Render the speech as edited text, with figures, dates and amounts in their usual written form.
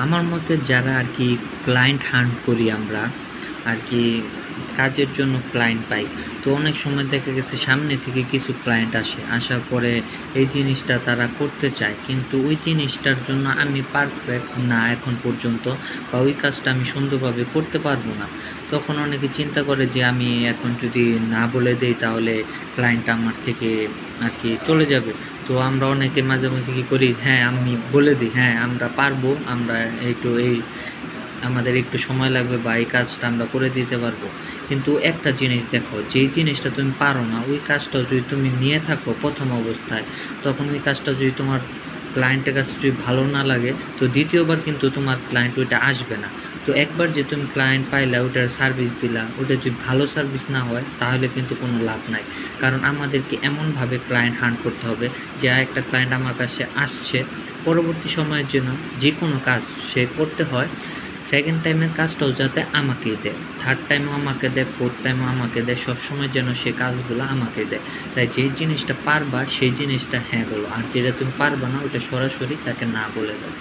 আমার মতে যারা আর কি ক্লায়েন্ট হান্ট করি আমরা আর কি কাজের জন্য ক্লায়েন্ট পাই, তো অনেক সময় দেখা গেছে সামনে থেকে কিছু ক্লায়েন্ট আসে, আসার পরে এই জিনিসটা তারা করতে চায়, কিন্তু ওই জিনিসটার জন্য আমি পারফেক্ট না এখন পর্যন্ত, বা ওই কাজটা আমি সুন্দরভাবে করতে পারবো না। তখন অনেকে চিন্তা করে যে আমি এখন যদি না বলে দেই তাহলে ক্লায়েন্ট আমার থেকে আর কি চলে যাবে। তো আমরা অনেকে মাঝে মধ্যে কী করি, হ্যাঁ আমি বলে দিই হ্যাঁ আমরা পারবো, আমরা আমাদের একটু সময় লাগবে বা এই কাজটা আমরা করে দিতে পারবো। কিন্তু একটা জিনিস দেখো, যেই জিনিসটা তুমি পারো না ওই কাজটা যদি তুমি নিয়ে থাকো প্রথম অবস্থায়, তখন ওই কাজটা যদি তোমার ক্লায়েন্টের কাছে যদি ভালো না লাগে, তো দ্বিতীয়বার কিন্তু তোমার ক্লায়েন্ট ওইটা আসবে না। তো একবার যে তুমি ক্লায়েন্ট পাইলা, ওইটার সার্ভিস দিলা, ওইটা যদি ভালো সার্ভিস না হয় তাহলে কিন্তু কোনো লাভ নাই। কারণ আমাদেরকে এমনভাবে ক্লায়েন্ট হান্ট করতে হবে যে একটা ক্লায়েন্ট আমার কাছে আসছে, পরবর্তী সময়ের জন্য যে কোনো কাজ সে করতে হয়, সেকেন্ড টাইমের কাজটাও যাতে আমাকেই দেয়, থার্ড টাইমও আমাকে দেয়, ফোর্থ টাইমও আমাকে দেয়, সবসময় যেন সে কাজগুলো আমাকে দেয়। তাই যেই জিনিসটা পারবা সেই জিনিসটা হ্যাঁ বলো, আর যেটা তুমি পারবা না ওটা সরাসরি তাকে না বলে দাও।